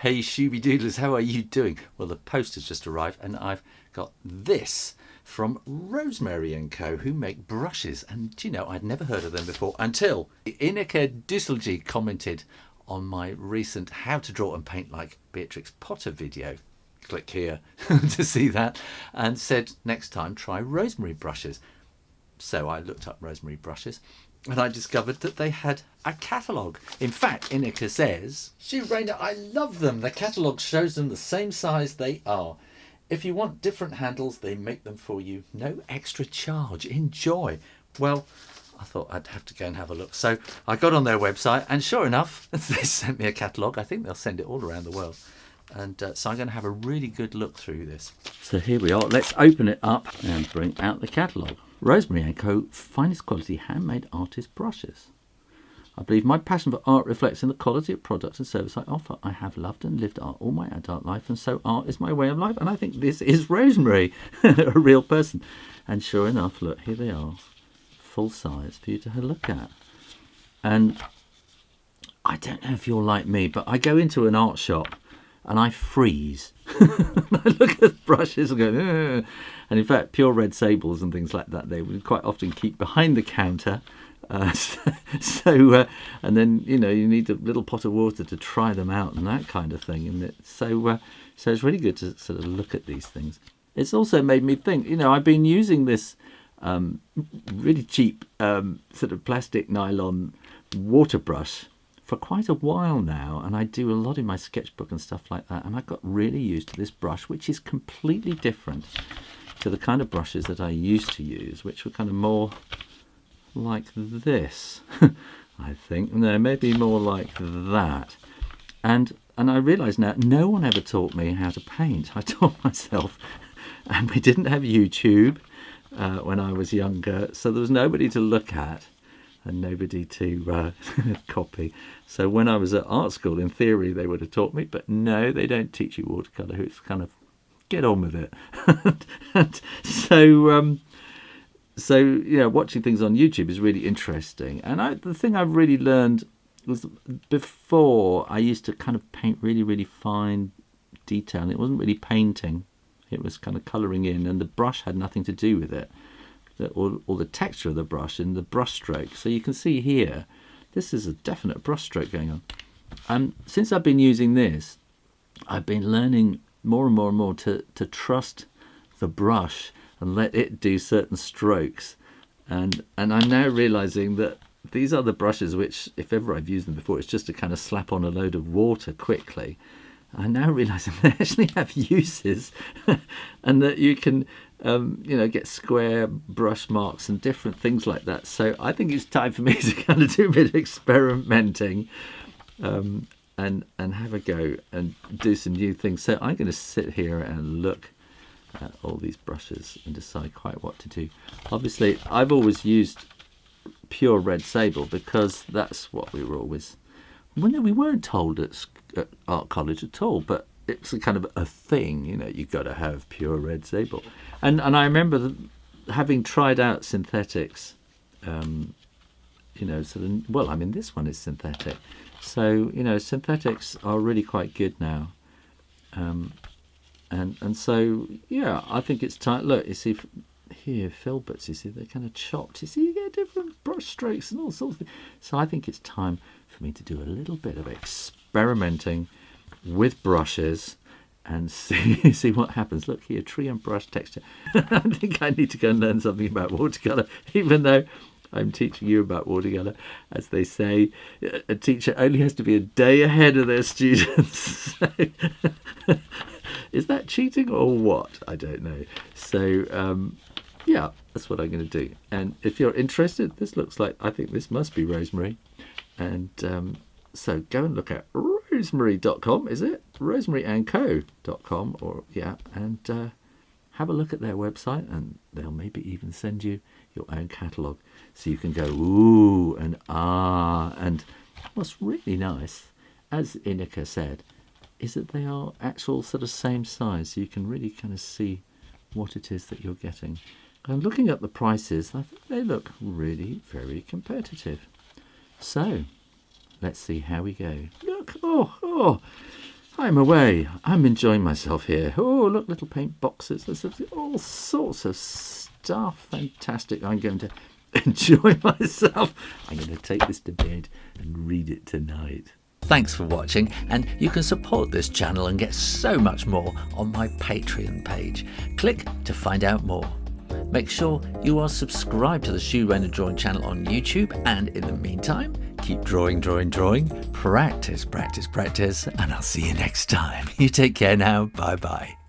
Hey Shooby Doodlers, how are you doing? Well, the post has just arrived and I've got this from Rosemary Co, who make brushes. And do you know, I'd never heard of them before until Ineke commented on my recent How to Draw and Paint Like Beatrix Potter video. Click here to see that, and said next time try Rosemary brushes. So I looked up Rosemary brushes and I discovered that they had a catalogue. In fact, Ineke says, Shoo Rayner, I love them. The catalogue shows them the same size they are. If you want different handles, they make them for you. No extra charge. Enjoy. Well, I thought I'd have to go and have a look. So I got on their website and sure enough, they sent me a catalogue. I think they'll send it all around the world. And so I'm going to have a really good look through this. So here we are. Let's open it up and bring out the catalogue. Rosemary Co, finest quality handmade artist brushes. I believe my passion for art reflects in the quality of product and service I offer. I have loved and lived art all my adult life, and so art is my way of life. And I think this is Rosemary, a real person. And sure enough, look, here they are, full size for you to have a look at. And I don't know if you're like me, but I go into an art shop and I freeze. I look at brushes and go, ugh. And in fact, pure red sables and things like that, they would quite often keep behind the counter. And then, you know, you need a little pot of water to try them out and that kind of thing. And so it's really good to sort of look at these things. It's also made me think, you know, I've been using this really cheap sort of plastic nylon water brush for quite a while now, and I do a lot in my sketchbook and stuff like that, and I got really used to this brush, which is completely different to the kind of brushes that I used to use, which were kind of more like this. I think, no, maybe more like that. And I realise now, no one ever taught me how to paint. I taught myself, and we didn't have YouTube when I was younger, so there was nobody to look at and nobody to copy. So when I was at art school, in theory, they would have taught me, but no, they don't teach you watercolour. It's kind of, get on with it. And so you know, watching things on YouTube is really interesting. And the thing I've really learned was, before I used to kind of paint really, really fine detail. And it wasn't really painting. It was kind of colouring in, and the brush had nothing to do with it. Or the texture of the brush and the brush stroke. So you can see here, this is a definite brush stroke going on. And since I've been using this, I've been learning more and more and more to trust the brush and let it do certain strokes. And I'm now realizing that these are the brushes which, if ever I've used them before, it's just to kind of slap on a load of water quickly. I'm now realizing they actually have uses and that you can you know, get square brush marks and different things like that. So I think it's time for me to kind of do a bit of experimenting and have a go and do some new things. So I'm going to sit here and look at all these brushes and decide quite what to do. Obviously, I've always used pure red sable because that's what we were always... Well, we weren't told at art college at all, but it's a kind of a thing, you know, you've got to have pure red sable. And I remember having tried out synthetics, you know, sort of, well, I mean, this one is synthetic. So, you know, synthetics are really quite good now. And so, yeah, I think it's time. Look, you see here, filberts, you see, they're kind of chopped. You see, you get different brush strokes and all sorts of things. So I think it's time for me to do a little bit of experimenting with brushes and see what happens. Look here, tree and brush texture. I think I need to go and learn something about watercolour, even though I'm teaching you about watercolour. As they say, a teacher only has to be a day ahead of their students. So, is that cheating or what? I don't know. So, yeah, that's what I'm going to do. And if you're interested, this looks like, I think this must be Rosemary. And so go and look at rosemary.com, is it? rosemaryandco.com, or yeah, and have a look at their website, and they'll maybe even send you your own catalogue so you can go ooh and ah. And what's really nice, as Ineke said, is that they are actual sort of same size, so you can really kind of see what it is that you're getting. And looking at the prices, I think they look really very competitive. So let's see how we go. Look, oh, I'm away. I'm enjoying myself here. Oh, look, little paint boxes. There's all sorts of stuff. Fantastic. I'm going to enjoy myself. I'm going to take this to bed and read it tonight. Thanks for watching, and you can support this channel and get so much more on my Patreon page. Click to find out more. Make sure you are subscribed to the Shoo Rayner Drawing Channel on YouTube, and in the meantime, keep drawing, drawing, drawing. Practice, practice, practice, and I'll see you next time. You take care now. Bye-bye.